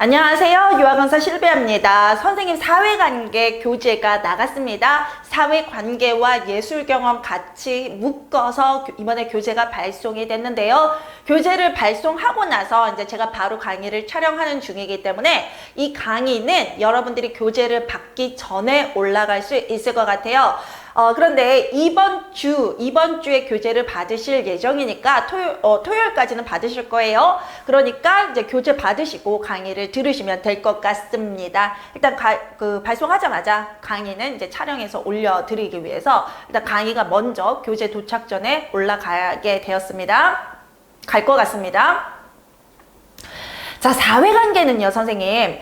안녕하세요. 유아강사 실비아입니다. 선생님 사회관계 교재가 나갔습니다. 사회관계와 예술경험 같이 묶어서 이번에 교재가 발송이 됐는데요. 교재를 발송하고 나서 이제 제가 바로 강의를 촬영하는 중이기 때문에 이 강의는 여러분들이 교재를 받기 전에 올라갈 수 있을 것 같아요. 그런데 이번 주에 교재를 받으실 예정이니까 토요일까지는 받으실 거예요. 그러니까 이제 교재 받으시고 강의를 들으시면 될 것 같습니다. 일단 발송하자마자 강의는 이제 촬영해서 올려드리기 위해서 일단 강의가 먼저 교재 도착 전에 올라가게 되었습니다. 갈 것 같습니다. 자, 사회관계는요, 선생님,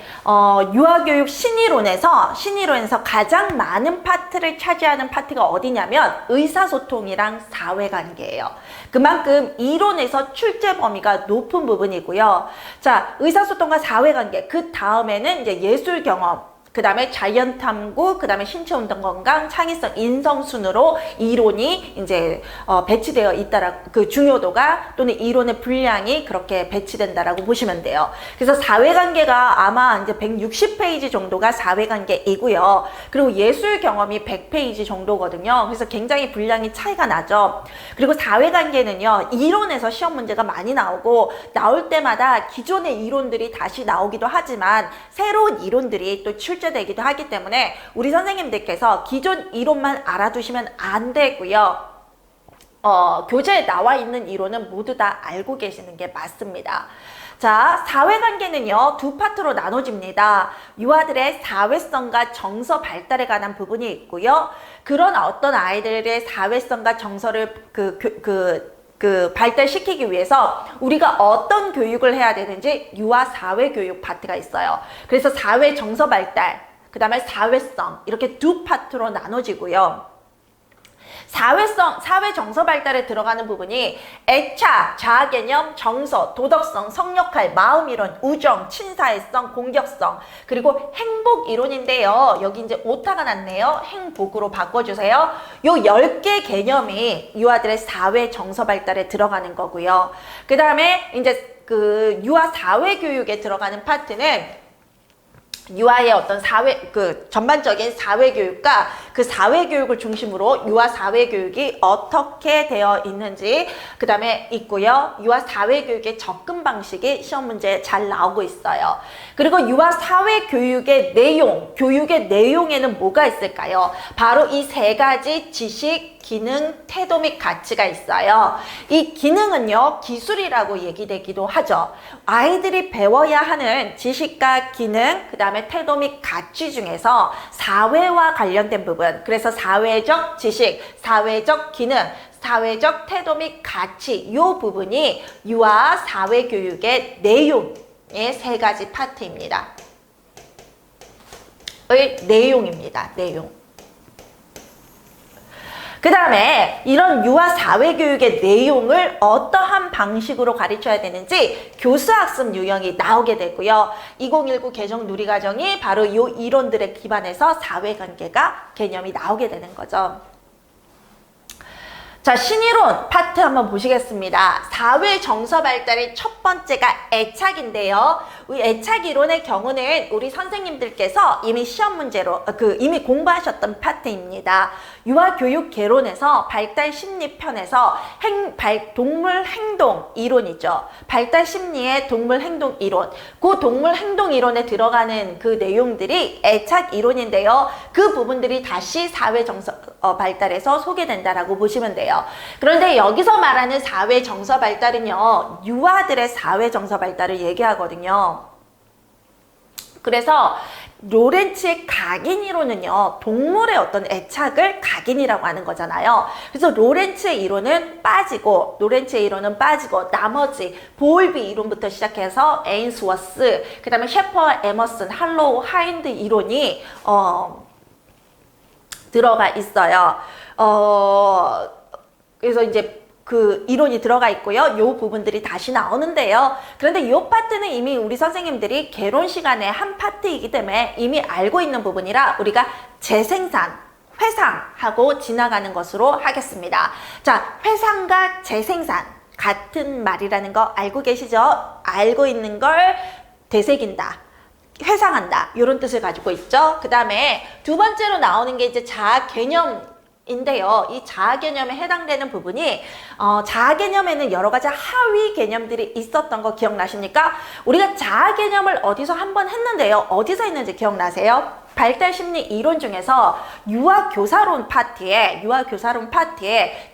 유아교육 신이론에서 가장 많은 파트를 차지하는 파트가 어디냐면 의사소통이랑 사회관계예요. 그만큼 이론에서 출제 범위가 높은 부분이고요. 자, 의사소통과 사회관계, 그 다음에는 이제 예술경험, 그 다음에 자연탐구, 그 다음에 신체운동 건강, 창의성, 인성 순으로 이론이 이제 배치되어 있다라 그 중요도가 또는 이론의 분량이 그렇게 배치된다라고 보시면 돼요. 그래서 사회관계가 아마 이제 160페이지 정도가 사회관계이고요. 그리고 예술 경험이 100페이지 정도거든요. 그래서 굉장히 분량이 차이가 나죠. 그리고 사회관계는요, 이론에서 시험 문제가 많이 나오고 나올 때마다 기존의 이론들이 다시 나오기도 하지만 새로운 이론들이 또 되기도 하기 때문에 우리 선생님들께서 기존 이론만 알아두시면 안 되고요. 교재에 나와 있는 이론은 모두 다 알고 계시는 게 맞습니다. 자, 사회관계는요, 두 파트로 나눠집니다. 유아들의 사회성과 정서 발달에 관한 부분이 있고요. 그런 어떤 아이들의 사회성과 정서를 발달시키기 위해서 우리가 어떤 교육을 해야 되는지 유아 사회교육 파트가 있어요. 그래서 사회 정서 발달, 그 다음에 사회성, 이렇게 두 파트로 나눠지고요. 사회 정서 발달에 들어가는 부분이 애착, 자아개념, 정서, 도덕성, 성역할, 마음이론, 우정, 친사회성, 공격성, 그리고 행복 이론인데요. 여기 이제 오타가 났네요. 행복으로 바꿔주세요. 요 10개 개념이 유아들의 사회 정서 발달에 들어가는 거고요. 그 다음에 이제 유아 사회교육에 들어가는 파트는 유아의 어떤 전반적인 사회교육과 그 사회교육을 중심으로 유아 사회교육이 어떻게 되어 있는지 그 다음에 있고요. 유아 사회교육의 접근 방식이 시험 문제에 잘 나오고 있어요. 그리고 유아 사회교육의 내용, 교육의 내용에는 뭐가 있을까요? 바로 이 세 가지 지식, 기능, 태도 및 가치가 있어요. 이 기능은요, 기술이라고 얘기되기도 하죠. 아이들이 배워야 하는 지식과 기능, 그 다음에 태도 및 가치 중에서 사회와 관련된 부분, 그래서 사회적 지식, 사회적 기능, 사회적 태도 및 가치, 이 부분이 유아 사회교육의 내용의 세 가지 파트입니다. 내용입니다. 내용. 그 다음에 이런 유아 사회교육의 내용을 어떠한 방식으로 가르쳐야 되는지 교수학습 유형이 나오게 되고요. 2019 개정 누리과정이 바로 이 이론들에 기반해서 사회관계가 개념이 나오게 되는 거죠. 자, 신이론 파트 한번 보시겠습니다. 사회 정서 발달의 첫 번째가 애착인데요. 이 애착 이론의 경우는 우리 선생님들께서 이미 시험 문제로 이미 공부하셨던 파트입니다. 유아교육 개론에서 발달 심리 편에서 동물 행동 이론이죠. 발달 심리의 동물 행동 이론. 그 동물 행동 이론에 들어가는 그 내용들이 애착 이론인데요. 그 부분들이 다시 사회 정서 발달에서 소개된다라고 보시면 돼요. 그런데 여기서 말하는 사회 정서 발달은요, 유아들의 사회 정서 발달을 얘기하거든요. 그래서 로렌츠의 각인 이론은요, 동물의 어떤 애착을 각인이라고 하는 거잖아요. 그래서 로렌츠의 이론은 빠지고 나머지 보울비 이론부터 시작해서 에인스워스, 그 다음에 셰퍼, 에머슨, 할로우, 하인드 이론이 들어가 있어요. 그래서 이제 그 이론이 들어가 있고요. 요 부분들이 다시 나오는데요. 그런데 요 파트는 이미 우리 선생님들이 개론 시간에 한 파트이기 때문에 이미 알고 있는 부분이라 우리가 재생산, 회상하고 지나가는 것으로 하겠습니다. 자, 회상과 재생산 같은 말이라는 거 알고 계시죠? 알고 있는 걸 되새긴다. 회상한다 이런 뜻을 가지고 있죠. 그 다음에 두 번째로 나오는 게 이제 자아 개념인데요. 이 자아 개념에 해당되는 부분이 자아 개념에는 여러 가지 하위 개념들이 있었던 거 기억나십니까? 우리가 자아 개념을 어디서 한번 했는데요. 어디서 했는지 기억나세요? 발달 심리 이론 중에서 유아 교사론 파트에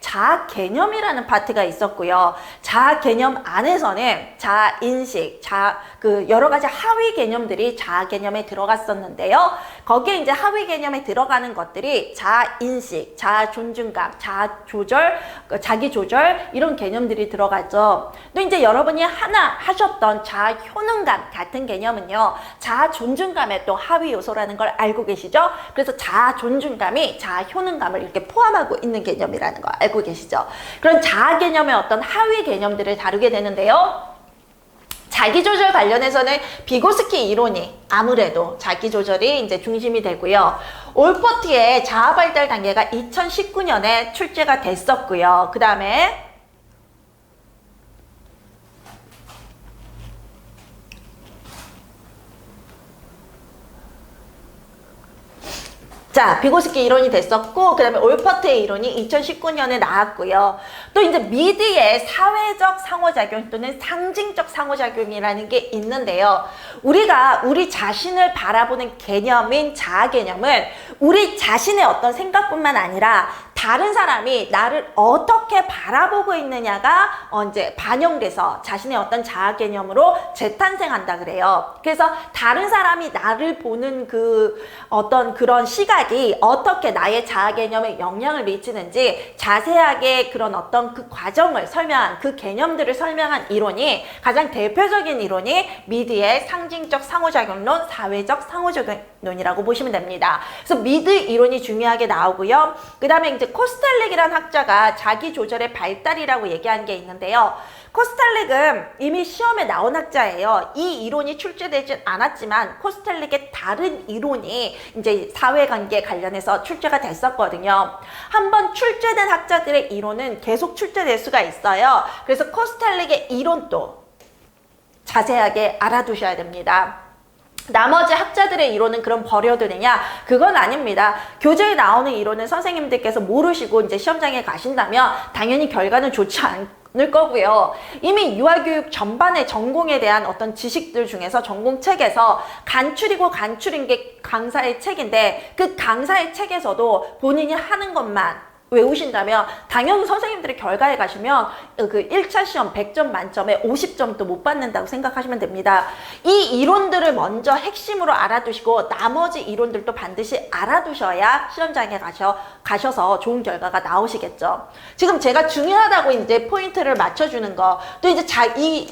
자아 개념이라는 파트가 있었고요. 자아 개념 안에서는 자아 인식, 여러 가지 하위 개념들이 자아 개념에 들어갔었는데요. 거기에 이제 하위 개념에 들어가는 것들이 자아 인식, 자아 존중감, 자아 조절, 자기 조절 이런 개념들이 들어가죠. 또 이제 여러분이 하나 하셨던 자아 효능감 같은 개념은요. 자아 존중감의 또 하위 요소라는 걸 알고 계시죠? 그래서 자아 존중감이 자아 효능감을 이렇게 포함하고 있는 개념이라는 거 알고 계시죠? 그런 자아 개념의 어떤 하위 개념들을 다루게 되는데요. 자기조절 관련해서는 비고스키 이론이 아무래도 자기조절이 이제 중심이 되고요. 올퍼트의 자아 발달 단계가 2019년에 출제가 됐었고요. 그 다음에 자, 비고스키 이론이 됐었고, 그 다음에 올퍼트의 이론이 2019년에 나왔고요. 또 이제 미드의 사회적 상호작용 또는 상징적 상호작용이라는 게 있는데요. 우리가 우리 자신을 바라보는 개념인 자아 개념은 우리 자신의 어떤 생각뿐만 아니라 다른 사람이 나를 어떻게 바라보고 있느냐가 이제 반영돼서 자신의 어떤 자아 개념으로 재탄생한다 그래요. 그래서 다른 사람이 나를 보는 그 어떤 그런 시각이 어떻게 나의 자아 개념에 영향을 미치는지 자세하게 그런 어떤 그 과정을 설명한 그 개념들을 설명한 이론이 가장 대표적인 이론이 미드의 상징적 상호작용론, 사회적 상호작용론이라고 보시면 됩니다. 그래서 미드 이론이 중요하게 나오고요. 그 다음에 이제 코스텔렉이라는 학자가 자기 조절의 발달이라고 얘기한 게 있는데요. 코스텔렉은 이미 시험에 나온 학자예요. 이 이론이 출제되진 않았지만 코스텔렉의 다른 이론이 이제 사회관계 관련해서 출제가 됐었거든요. 한번 출제된 학자들의 이론은 계속 출제될 수가 있어요. 그래서 코스텔렉의 이론도 자세하게 알아두셔야 됩니다. 나머지 학자들의 이론은 그럼 버려두느냐? 그건 아닙니다. 교재에 나오는 이론은 선생님들께서 모르시고 이제 시험장에 가신다면 당연히 결과는 좋지 않을 거고요. 이미 유아교육 전반의 전공에 대한 어떤 지식들 중에서 전공책에서 간추리고 간추린 게 강사의 책인데 그 강사의 책에서도 본인이 하는 것만 외우신다면 당연히 선생님들이 결과에 가시면 그 1차 시험 100점 만점에 50점도 못 받는다고 생각하시면 됩니다. 이 이론들을 먼저 핵심으로 알아두시고 나머지 이론들도 반드시 알아두셔야 시험장에 가셔서 좋은 결과가 나오시겠죠. 지금 제가 중요하다고 이제 포인트를 맞춰주는 거, 또 이제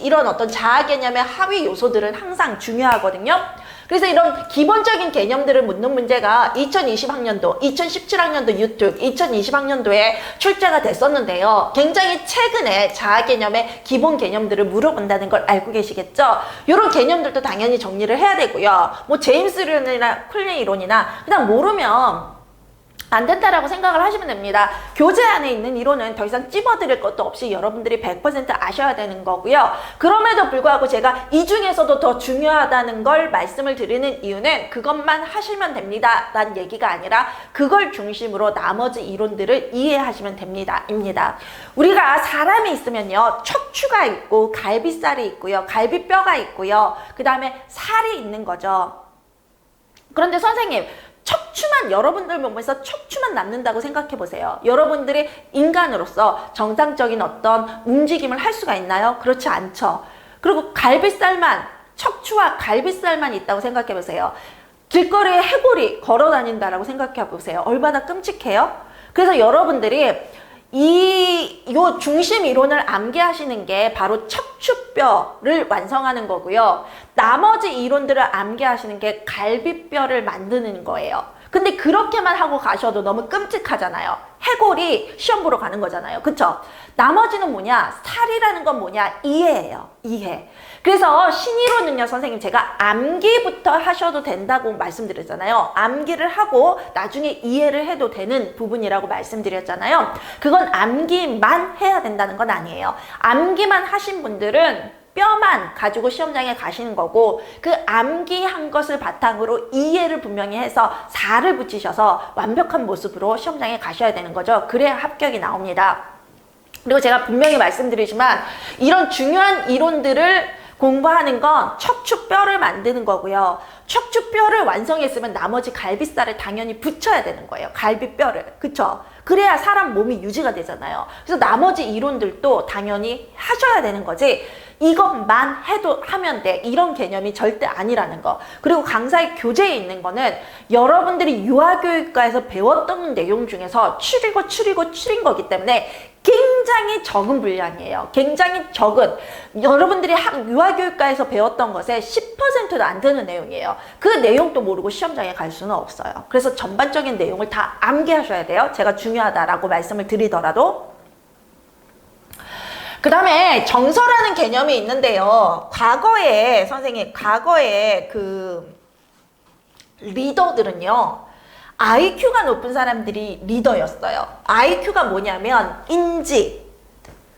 이런 어떤 자아 개념의 하위 요소들은 항상 중요하거든요. 그래서 이런 기본적인 개념들을 묻는 문제가 2020학년도, 2017학년도 유튜브, 2020학년도에 출제가 됐었는데요. 굉장히 최근에 자아 개념의 기본 개념들을 물어본다는 걸 알고 계시겠죠? 이런 개념들도 당연히 정리를 해야 되고요. 뭐 제임스 이론이나 쿨린 이론이나 그냥 모르면 안 된다라고 생각을 하시면 됩니다. 교재 안에 있는 이론은 더 이상 찝어드릴 것도 없이 여러분들이 100% 아셔야 되는 거고요. 그럼에도 불구하고 제가 이 중에서도 더 중요하다는 걸 말씀을 드리는 이유는 그것만 하시면 됩니다 라는 얘기가 아니라 그걸 중심으로 나머지 이론들을 이해하시면 됩니다 입니다. 우리가 사람이 있으면요, 척추가 있고 갈비살이 있고요, 갈비뼈가 있고요, 그 다음에 살이 있는 거죠. 그런데 선생님, 척추만 여러분들 몸에서 척추만 남는다고 생각해 보세요. 여러분들이 인간으로서 정상적인 어떤 움직임을 할 수가 있나요? 그렇지 않죠. 그리고 갈비살만, 척추와 갈비살만 있다고 생각해 보세요. 길거리에 해골이 걸어 다닌다라고 생각해 보세요. 얼마나 끔찍해요? 그래서 여러분들이 요 중심 이론을 암기하시는 게 바로 척추뼈를 완성하는 거고요. 나머지 이론들을 암기하시는 게 갈비뼈를 만드는 거예요. 근데 그렇게만 하고 가셔도 너무 끔찍하잖아요. 해골이 시험 보러 가는 거잖아요. 그쵸? 나머지는 뭐냐? 살이라는 건 뭐냐? 이해예요. 이해. 그래서 신이론은요, 선생님 제가 암기부터 하셔도 된다고 말씀드렸잖아요. 암기를 하고 나중에 이해를 해도 되는 부분이라고 말씀드렸잖아요. 그건 암기만 해야 된다는 건 아니에요. 암기만 하신 분들은 뼈만 가지고 시험장에 가시는 거고, 그 암기한 것을 바탕으로 이해를 분명히 해서 4를 붙이셔서 완벽한 모습으로 시험장에 가셔야 되는 거죠. 그래야 합격이 나옵니다. 그리고 제가 분명히 말씀드리지만 이런 중요한 이론들을 공부하는 건 척추뼈를 만드는 거고요. 척추뼈를 완성했으면 나머지 갈비살을 당연히 붙여야 되는 거예요. 갈비뼈를. 그쵸? 그래야 사람 몸이 유지가 되잖아요. 그래서 나머지 이론들도 당연히 하셔야 되는 거지. 이것만 해도 하면 돼. 이런 개념이 절대 아니라는 거. 그리고 강사의 교재에 있는 거는 여러분들이 유아교육과에서 배웠던 내용 중에서 추린 거기 때문에 굉장히 적은 분량이에요. 굉장히 적은. 여러분들이 유아교육과에서 배웠던 것의 10%도 안 되는 내용이에요. 그 내용도 모르고 시험장에 갈 수는 없어요. 그래서 전반적인 내용을 다 암기하셔야 돼요. 제가 중요하다라고 말씀을 드리더라도. 그 다음에 정서라는 개념이 있는데요. 과거에 그 리더들은요, IQ가 높은 사람들이 리더였어요. IQ가 뭐냐면 인지,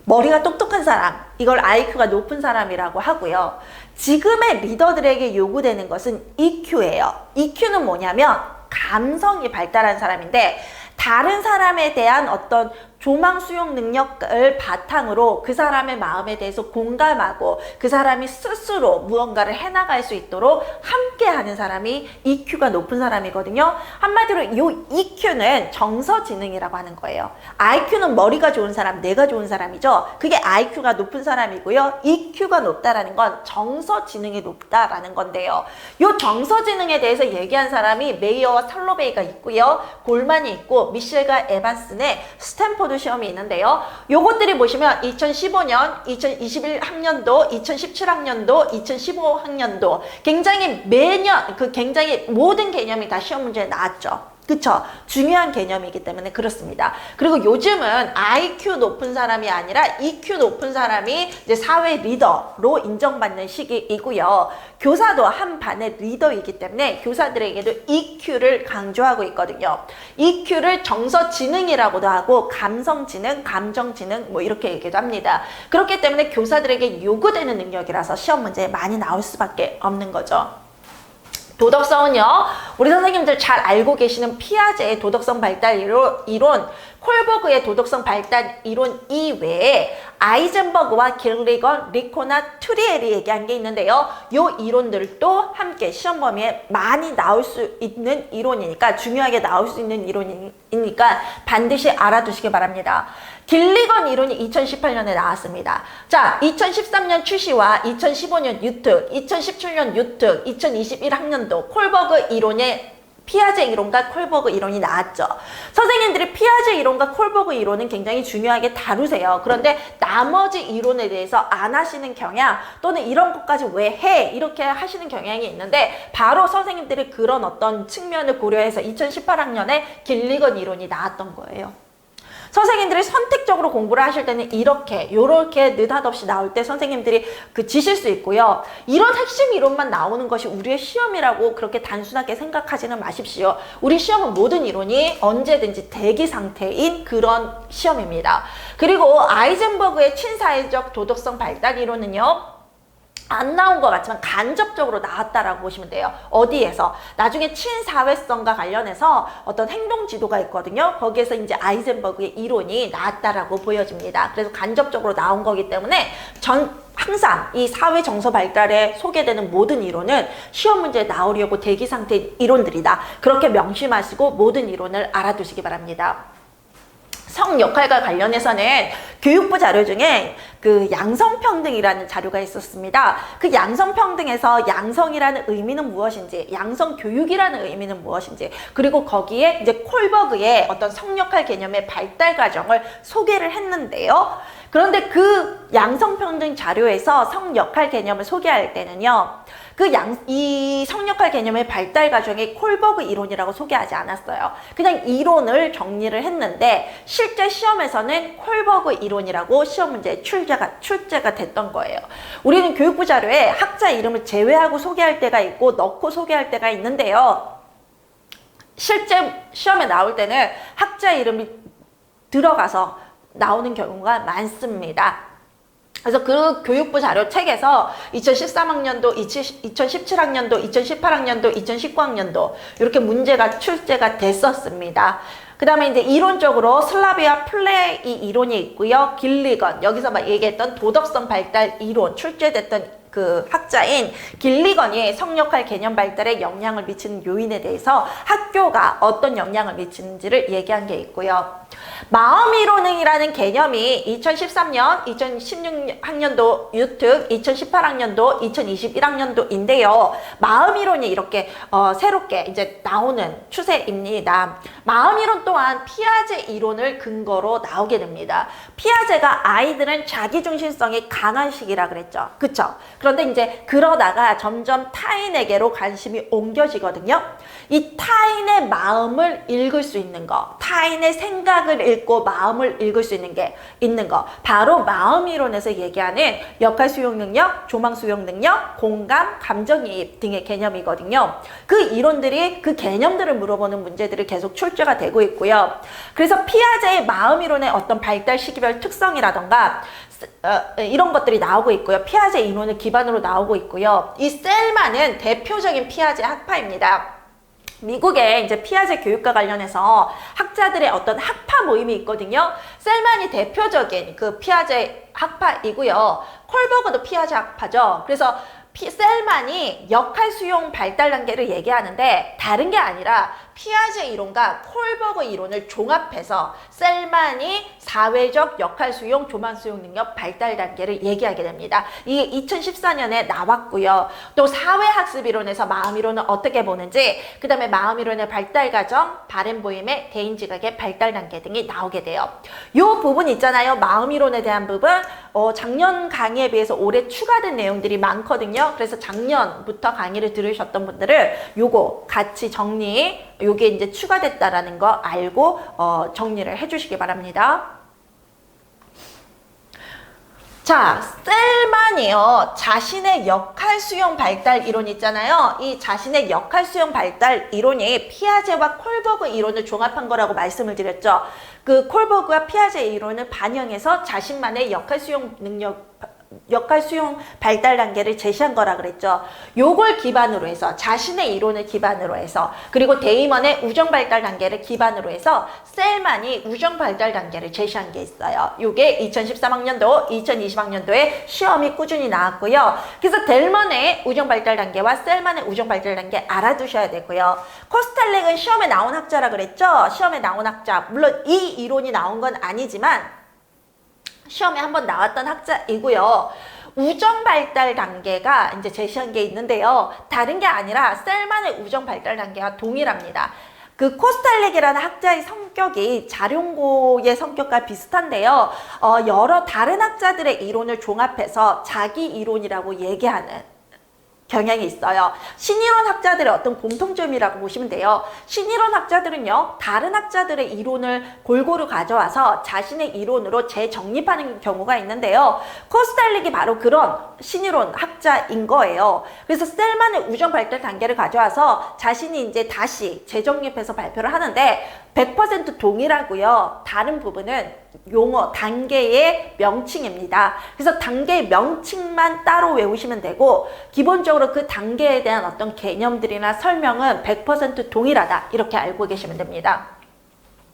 머리가 똑똑한 사람, 이걸 IQ가 높은 사람이라고 하고요. 지금의 리더들에게 요구되는 것은 EQ예요. EQ는 뭐냐면 감성이 발달한 사람인데, 다른 사람에 대한 어떤 조망 수용 능력을 바탕으로 그 사람의 마음에 대해서 공감하고 그 사람이 스스로 무언가를 해나갈 수 있도록 함께하는 사람이 EQ가 높은 사람이거든요. 한마디로 이 EQ는 정서지능이라고 하는 거예요. IQ는 머리가 좋은 사람, 뇌가 좋은 사람이죠. 그게 IQ가 높은 사람이고요. EQ가 높다라는 건 정서지능이 높다라는 건데요. 이 정서지능에 대해서 얘기한 사람이 메이어와 살로베이가 있고요. 골만이 있고 미셸과 에반슨의 스탠포드 시험이 있는데요. 요것들이 보시면 2015년, 2021학년도, 2017학년도, 2015학년도 굉장히 매년 굉장히 모든 개념이 다 시험 문제에 나왔죠. 그쵸? 중요한 개념이기 때문에 그렇습니다. 그리고 요즘은 IQ 높은 사람이 아니라 EQ 높은 사람이 이제 사회 리더로 인정받는 시기이고요. 교사도 한 반의 리더이기 때문에 교사들에게도 EQ를 강조하고 있거든요. EQ를 정서지능이라고도 하고 감성지능, 감정지능 뭐 이렇게 얘기도 합니다. 그렇기 때문에 교사들에게 요구되는 능력이라서 시험 문제에 많이 나올 수밖에 없는 거죠. 도덕성은요, 우리 선생님들 잘 알고 계시는 피아제의 도덕성 발달 이론, 콜버그의 도덕성 발달 이론 이외에 아이젠버그와 길리건, 리코나 트리엘이 얘기한 게 있는데요. 이 이론들도 함께 시험 범위에 많이 나올 수 있는 이론이니까, 중요하게 나올 수 있는 이론이니까 반드시 알아두시기 바랍니다. 길리건 이론이 2018년에 나왔습니다. 자, 2013년 출시와 2015년 유특, 2017년 유특, 2021학년도 콜버그 이론의 피아제 이론과 콜버그 이론이 나왔죠. 선생님들이 피아제 이론과 콜버그 이론은 굉장히 중요하게 다루세요. 그런데 나머지 이론에 대해서 안 하시는 경향, 또는 이런 것까지 왜 해? 이렇게 하시는 경향이 있는데, 바로 선생님들이 그런 어떤 측면을 고려해서 2018학년에 길리건 이론이 나왔던 거예요. 선생님들이 선택적으로 공부를 하실 때는 요렇게 느닷없이 나올 때 선생님들이 지실 수 있고요. 이런 핵심 이론만 나오는 것이 우리의 시험이라고 그렇게 단순하게 생각하지는 마십시오. 우리 시험은 모든 이론이 언제든지 대기 상태인 그런 시험입니다. 그리고 아이젠버그의 친사회적 도덕성 발달 이론은요, 안 나온 것 같지만 간접적으로 나왔다라고 보시면 돼요. 어디에서? 나중에 친사회성과 관련해서 어떤 행동 지도가 있거든요. 거기에서 이제 아이젠버그의 이론이 나왔다라고 보여집니다. 그래서 간접적으로 나온 거기 때문에 항상 이 사회 정서 발달에 소개되는 모든 이론은 시험 문제에 나오려고 대기 상태의 이론들이다. 그렇게 명심하시고 모든 이론을 알아두시기 바랍니다. 성 역할과 관련해서는 교육부 자료 중에 그 양성평등이라는 자료가 있었습니다. 그 양성평등에서 양성이라는 의미는 무엇인지, 양성교육이라는 의미는 무엇인지, 그리고 거기에 이제 콜버그의 어떤 성역할 개념의 발달 과정을 소개를 했는데요. 그런데 그 양성평등 자료에서 성역할 개념을 소개할 때는요, 이 성역할 개념의 발달 과정이 콜버그 이론이라고 소개하지 않았어요. 그냥 이론을 정리를 했는데, 실제 시험에서는 콜버그 이론이라고 시험 문제에 출제가 됐던 거예요. 우리는 교육부 자료에 학자 이름을 제외하고 소개할 때가 있고 넣고 소개할 때가 있는데요. 실제 시험에 나올 때는 학자 이름이 들어가서 나오는 경우가 많습니다. 그래서 그 교육부 자료 책에서 2013학년도, 2017학년도, 2018학년도, 2019학년도 이렇게 문제가 출제가 됐었습니다. 그 다음에 이제 이론적으로 슬라비아 플레이 이론이 있고요. 길리건, 여기서 막 얘기했던 도덕성 발달 이론 출제됐던 그 학자인 길리건이 성역할 개념 발달에 영향을 미치는 요인에 대해서 학교가 어떤 영향을 미치는지를 얘기한 게 있고요. 마음이론이라는 개념이 2013년, 2016학년도 유특, 2018학년도, 2021학년도인데요. 마음이론이 이렇게 새롭게 이제 나오는 추세입니다. 마음이론 또한 피아제 이론을 근거로 나오게 됩니다. 피아제가 아이들은 자기중심성이 강한 시기라 그랬죠. 그쵸? 그런데 이제 그러다가 점점 타인에게로 관심이 옮겨지거든요. 이 타인의 마음을 읽을 수 있는 거, 타인의 생각을 읽고 마음을 읽을 수 있는 거, 바로 마음이론에서 얘기하는 역할 수용 능력, 조망 수용 능력, 공감, 감정이입 등의 개념이거든요. 그 이론들이, 그 개념들을 물어보는 문제들이 계속 출제가 되고 있고요. 그래서 피아제의 마음이론의 어떤 발달 시기별 특성이라던가 이런 것들이 나오고 있고요. 피아제 이론을 기반으로 나오고 있고요. 이 셀만은 대표적인 피아제 학파입니다. 미국에 이제 피아제 교육과 관련해서 학자들의 어떤 학파 모임이 있거든요. 셀만이 대표적인 그 피아제 학파이고요. 콜버그도 피아제 학파죠. 그래서 셀만이 역할 수용 발달 단계를 얘기하는데 다른 게 아니라 피아제 이론과 콜버그 이론을 종합해서 셀만이 사회적 역할 수용, 조망 수용 능력 발달 단계를 얘기하게 됩니다. 이게 2014년에 나왔고요. 또 사회학습 이론에서 마음 이론을 어떻게 보는지, 그 다음에 마음 이론의 발달 과정, 바램보임의 개인 지각의 발달 단계 등이 나오게 돼요. 이 부분 있잖아요. 마음 이론에 대한 부분, 작년 강의에 비해서 올해 추가된 내용들이 많거든요. 그래서 작년부터 강의를 들으셨던 분들은 요거 같이 요게 이제 추가됐다라는 거 알고 정리를 해주시기 바랍니다. 자, 셀만이요. 자신의 역할 수용 발달 이론 있잖아요. 이 자신의 역할 수용 발달 이론이 피아제와 콜버그 이론을 종합한 거라고 말씀을 드렸죠. 그 콜버그와 피아제 이론을 반영해서 자신만의 역할 수용 발달 단계를 제시한 거라 그랬죠. 요걸 기반으로 해서, 자신의 이론을 기반으로 해서, 그리고 데이먼의 우정 발달 단계를 기반으로 해서 셀만이 우정 발달 단계를 제시한 게 있어요. 요게 2013학년도, 2020학년도에 시험이 꾸준히 나왔고요. 그래서 델먼의 우정 발달 단계와 셀만의 우정 발달 단계 알아두셔야 되고요. 코스텔렉은 시험에 나온 학자라 그랬죠. 시험에 나온 학자, 물론 이 이론이 나온 건 아니지만 시험에 한번 나왔던 학자이고요. 우정 발달 단계가 이제 제시한 게 있는데요. 다른 게 아니라 셀만의 우정 발달 단계와 동일합니다. 그 코스탈렉이라는 학자의 성격이 자룡고의 성격과 비슷한데요. 여러 다른 학자들의 이론을 종합해서 자기 이론이라고 얘기하는 경향이 있어요. 신이론 학자들의 어떤 공통점이라고 보시면 돼요. 신이론 학자들은요, 다른 학자들의 이론을 골고루 가져와서 자신의 이론으로 재정립하는 경우가 있는데요. 코스탈릭이 바로 그런 신이론 학자인 거예요. 그래서 셀만의 우정 발달 단계를 가져와서 자신이 이제 다시 재정립해서 발표를 하는데 100% 동일하고요. 다른 부분은 용어, 단계의 명칭입니다. 그래서 단계의 명칭만 따로 외우시면 되고, 기본적으로 그 단계에 대한 어떤 개념들이나 설명은 100% 동일하다, 이렇게 알고 계시면 됩니다.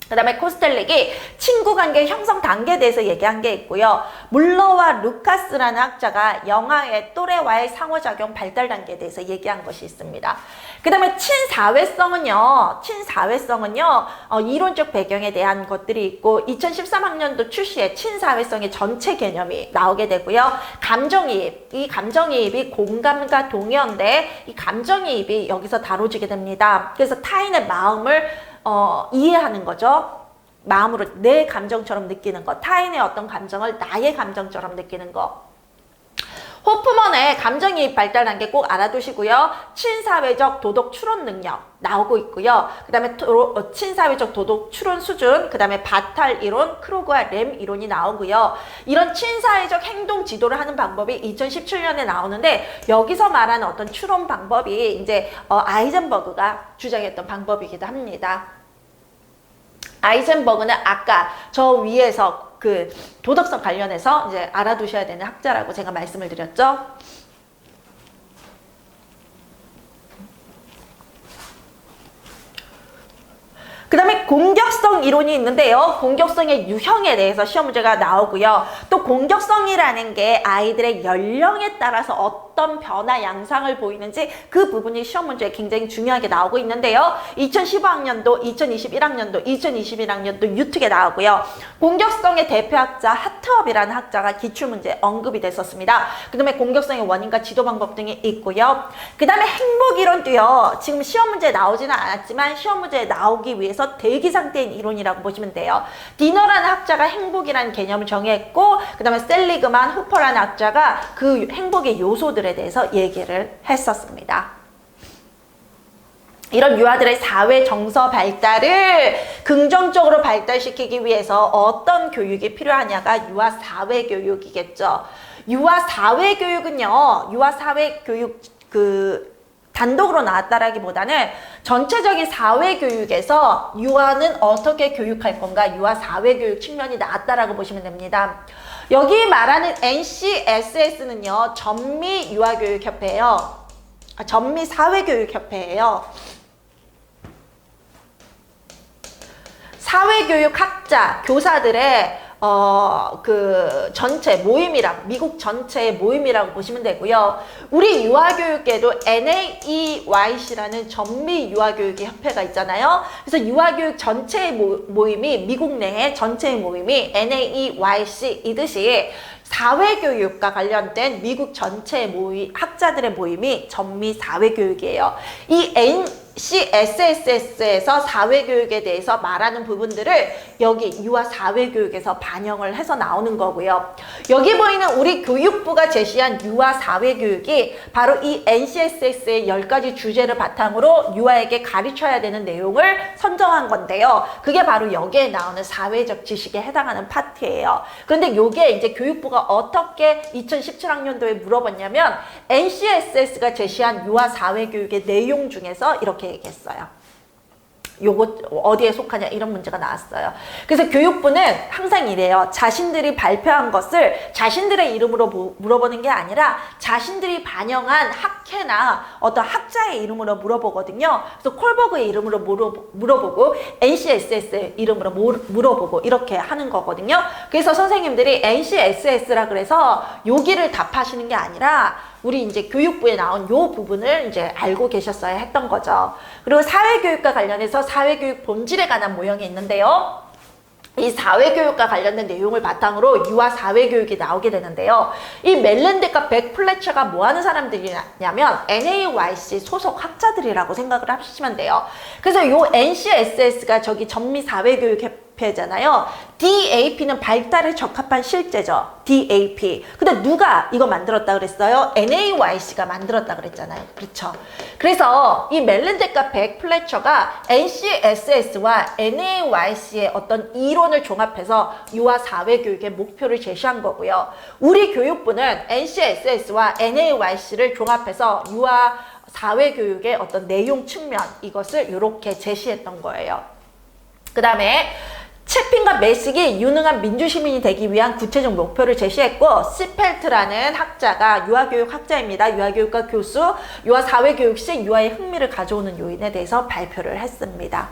그 다음에 코스텔렉이 친구관계 형성 단계에 대해서 얘기한 게 있고요. 물러와 루카스라는 학자가 영아의 또래와의 상호작용 발달 단계에 대해서 얘기한 것이 있습니다. 그 다음에 친사회성은요, 이론적 배경에 대한 것들이 있고, 2013학년도 출시에 친사회성의 전체 개념이 나오게 되고요. 감정이입, 이 감정이입이 공감과 동의어인데, 이 감정이입이 여기서 다뤄지게 됩니다. 그래서 타인의 마음을 이해하는 거죠. 마음으로 내 감정처럼 느끼는 거, 타인의 어떤 감정을 나의 감정처럼 느끼는 거. 호프먼의 감정이입 발달 단계 꼭 알아두시고요. 친사회적 도덕 추론 능력 나오고 있고요. 그 다음에 친사회적 도덕 추론 수준, 그 다음에 바탈 이론, 크로그와 램 이론이 나오고요. 이런 친사회적 행동 지도를 하는 방법이 2017년에 나오는데, 여기서 말하는 어떤 추론 방법이 이제 아이젠버그가 주장했던 방법이기도 합니다. 아이젠버그는 아까 저 위에서 그 도덕성 관련해서 이제 알아두셔야 되는 학자라고 제가 말씀을 드렸죠. 그 다음에 공격성 이론이 있는데요. 공격성의 유형에 대해서 시험 문제가 나오고요. 또 공격성이라는 게 아이들의 연령에 따라서 어떤 변화 양상을 보이는지 그 부분이 시험 문제에 굉장히 중요하게 나오고 있는데요. 2015학년도, 2021학년도, 2021학년도 유특에 나오고요. 공격성의 대표학자 하트업이라는 학자가 기출문제에 언급이 됐었습니다. 그 다음에 공격성의 원인과 지도 방법 등이 있고요. 그 다음에 행복이론도요. 지금 시험 문제에 나오지는 않았지만 시험 문제에 나오기 위해서 대기 상태인 이론이라고 보시면 돼요. 디너라는 학자가 행복이라는 개념을 정의했고 그 다음에 셀리그만 후퍼라는 학자가 그 행복의 요소들에 대해서 얘기를 했었습니다. 이런 유아들의 사회 정서 발달을 긍정적으로 발달시키기 위해서 어떤 교육이 필요하냐가 유아 사회 교육이겠죠. 유아 사회 교육은요. 유아 사회 교육 단독으로 나왔다라기보다는 전체적인 사회교육에서 유아는 어떻게 교육할 건가 유아 사회교육 측면이 나왔다라고 보시면 됩니다. 여기 말하는 NCSS는요. 전미유아교육협회예요. 전미사회교육협회예요. 사회교육학자, 교사들의 전체 모임이랑 미국 전체의 모임이라고 보시면 되고요. 우리 유아교육계도 NAEYC라는 전미 유아교육의 협회가 있잖아요. 그래서 유아교육 전체의 모임이 미국 내의 전체의 모임이 NAEYC이듯이 사회교육과 관련된 미국 전체의 학자들의 모임이 전미 사회교육이에요. 이 NCSS에서 사회교육에 대해서 말하는 부분들을 여기 유아 사회교육에서 반영을 해서 나오는 거고요. 여기 보이는 우리 교육부가 제시한 유아 사회교육이 바로 이 NCSS의 10가지 주제를 바탕으로 유아에게 가르쳐야 되는 내용을 선정한 건데요. 그게 바로 여기에 나오는 사회적 지식에 해당하는 파트예요. 그런데 요게 이제 교육부가 어떻게 2017학년도에 물어봤냐면 NCSS가 제시한 유아 사회교육의 내용 중에서 이렇게 얘기했어요. 요거 어디에 속하냐 이런 문제가 나왔어요. 그래서 교육부는 항상 이래요. 자신들이 발표한 것을 자신들의 이름으로 물어보는 게 아니라 자신들이 반영한 학회나 어떤 학자의 이름으로 물어보거든요. 그래서 콜버그의 이름으로 물어보고 NCSS의 이름으로 물어보고 이렇게 하는 거거든요. 그래서 선생님들이 NCSS라 그래서 여기를 답하시는 게 아니라 우리 이제 교육부에 나온 요 부분을 이제 알고 계셨어야 했던 거죠. 그리고 사회교육과 관련해서 사회교육 본질에 관한 모형이 있는데요. 이 사회교육과 관련된 내용을 바탕으로 유아 사회교육이 나오게 되는데요. 이 멜렌드과 백 플래처가 뭐 하는 사람들이냐면 NAYC 소속 학자들이라고 생각을 하시면 돼요. 그래서 요 NCSS가 저기 전미 사회교육협회잖아요. DAP는 발달에 적합한 실제죠. DAP. 근데 누가 이거 만들었다 그랬어요? NAYC가 만들었다 그랬잖아요. 그렇죠. 그래서 이 멜렌드과 백 플래처가 NCSS와 NAYC의 어떤 이론을 종합해서 유아 사회교육의 목표를 제시한 거고요. 우리 교육부는 NCSS와 NAYC를 종합해서 유아 사회교육의 어떤 내용 측면 이것을 이렇게 제시했던 거예요. 그 다음에 채핀과 메식이 유능한 민주시민이 되기 위한 구체적 목표를 제시했고 시펠트라는 학자가 유아교육 학자입니다. 유아교육과 교수, 유아사회교육 시 유아의 흥미를 가져오는 요인에 대해서 발표를 했습니다.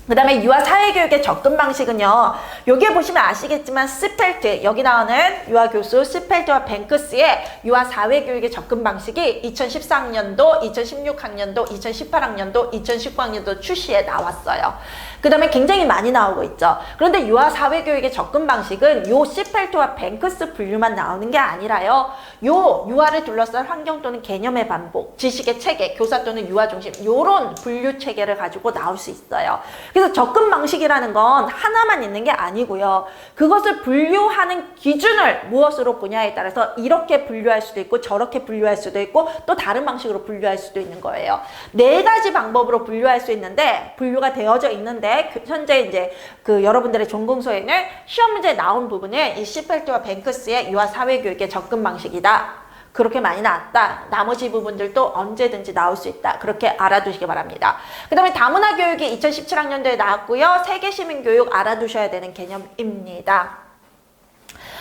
그 다음에 유아사회교육의 접근 방식은요. 여기에 보시면 아시겠지만 시펠트, 여기 나오는 유아교수 시펠트와 뱅크스의 유아사회교육의 접근 방식이 2014학년도, 2016학년도, 2018학년도, 2019학년도 출시에 나왔어요. 그 다음에 굉장히 많이 나오고 있죠. 그런데 유아사회교육의 접근 방식은 요 시펠트와 뱅크스 분류만 나오는 게 아니라요. 요 유아를 둘러싼 환경 또는 개념의 반복, 지식의 체계, 교사 또는 유아 중심 요런 분류 체계를 가지고 나올 수 있어요. 그래서 접근 방식이라는 건 하나만 있는 게 아니고요. 그것을 분류하는 기준을 무엇으로 보냐에 따라서 이렇게 분류할 수도 있고 저렇게 분류할 수도 있고 또 다른 방식으로 분류할 수도 있는 거예요. 4가지 방법으로 분류할 수 있는데 분류가 되어져 있는데 현재 이제 여러분들의 전공서에는 시험 문제에 나온 부분은 이 시펠트와 뱅크스의 유아 사회교육의 접근 방식이다. 그렇게 많이 나왔다. 나머지 부분들도 언제든지 나올 수 있다. 그렇게 알아두시기 바랍니다. 그 다음에 다문화 교육이 2017학년도에 나왔고요. 세계시민교육 알아두셔야 되는 개념입니다.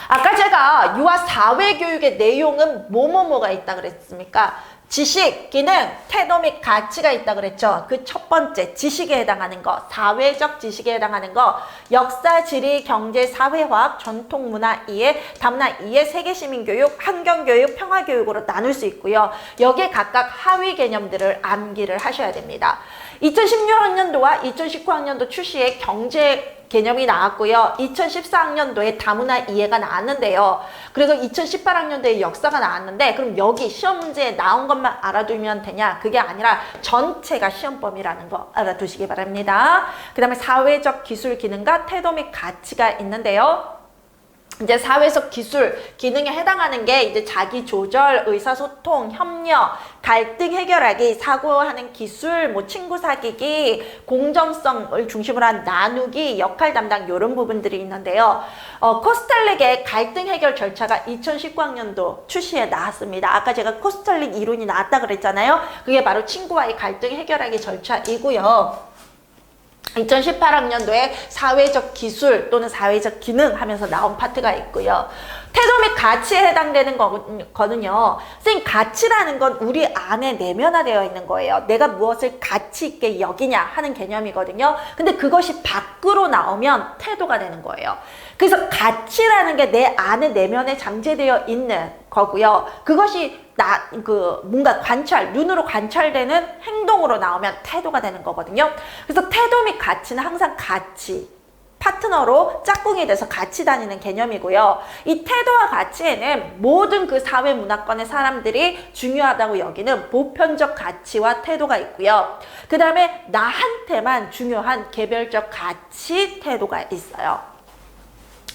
아까 제가 유아 사회교육의 내용은 뭐뭐뭐가 있다 그랬습니까? 지식, 기능, 태도 및 가치가 있다 그랬죠. 그 첫 번째 지식에 해당하는 거, 사회적 지식에 해당하는 거, 역사, 지리, 경제, 사회화학, 전통, 문화, 이해, 다문화 이해, 세계시민교육, 환경교육, 평화교육으로 나눌 수 있고요. 여기에 각각 하위 개념들을 암기를 하셔야 됩니다. 2016학년도와 2019학년도 출시에 경제 개념이 나왔고요. 2014학년도에 다문화 이해가 나왔는데요. 그래서 2018학년도에 역사가 나왔는데 그럼 여기 시험 문제에 나온 것만 알아두면 되냐? 그게 아니라 전체가 시험 범위라는 거 알아두시기 바랍니다. 그 다음에 사회적 기술 기능과 태도 및 가치가 있는데요. 이제 사회적 기술, 기능에 해당하는 게 이제 자기 조절, 의사소통, 협력, 갈등 해결하기, 사고하는 기술, 뭐 친구 사귀기, 공정성을 중심으로 한 나누기, 역할 담당 이런 부분들이 있는데요. 코스탈릭의 갈등 해결 절차가 2019학년도 출시에 나왔습니다. 아까 제가 코스탈릭 이론이 나왔다 그랬잖아요. 그게 바로 친구와의 갈등 해결하기 절차이고요. 2018학년도에 사회적 기술 또는 사회적 기능 하면서 나온 파트가 있고요. 태도 및 가치에 해당되는 거는요. 선생님, 가치라는 건 우리 안에 내면화되어 있는 거예요. 내가 무엇을 가치 있게 여기냐 하는 개념이거든요. 근데 그것이 밖으로 나오면 태도가 되는 거예요. 그래서 가치라는 게 내 안에 내면에 잠재되어 있는 거고요. 그것이 뭔가 눈으로 관찰되는 행동으로 나오면 태도가 되는 거거든요. 그래서 태도 및 가치는 항상 파트너로 짝꿍이 돼서 같이 다니는 개념이고요. 이 태도와 가치에는 모든 그 사회 문화권의 사람들이 중요하다고 여기는 보편적 가치와 태도가 있고요. 그 다음에 나한테만 중요한 개별적 가치, 태도가 있어요.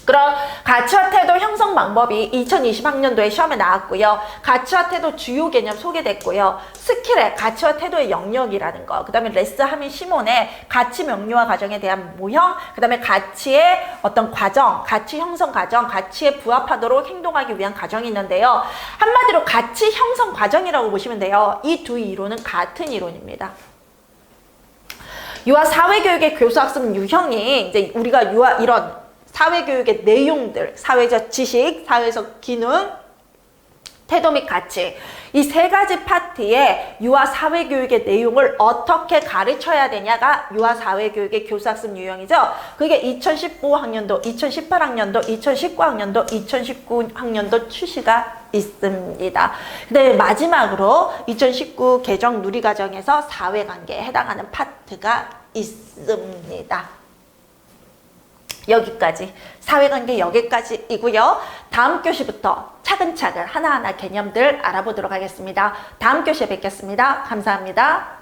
그럼 가치와 태도 형성 방법이 2020학년도에 시험에 나왔고요. 가치와 태도 주요 개념 소개됐고요. 스킬의 가치와 태도의 영역이라는 거, 그 다음에 레스 하민 시몬의 가치 명료화 과정에 대한 모형, 그 다음에 가치의 어떤 과정, 가치 형성 과정, 가치에 부합하도록 행동하기 위한 과정이 있는데요. 한마디로 가치 형성 과정이라고 보시면 돼요. 이 두 이론은 같은 이론입니다. 유아 사회교육의 교수학습 유형이 이제 우리가 이런 사회교육의 내용들, 사회적 지식, 사회적 기능, 태도 및 가치, 이 세 가지 파트에 유아 사회교육의 내용을 어떻게 가르쳐야 되냐가 유아 사회교육의 교수학습 유형이죠. 그게 2015학년도, 2018학년도, 2019학년도, 2019학년도 출시가 있습니다. 근데 마지막으로 2019 개정 누리과정에서 사회관계에 해당하는 파트가 있습니다. 여기까지, 사회관계 여기까지이고요. 다음 교시부터 차근차근 하나하나 개념들 알아보도록 하겠습니다. 다음 교시에 뵙겠습니다. 감사합니다.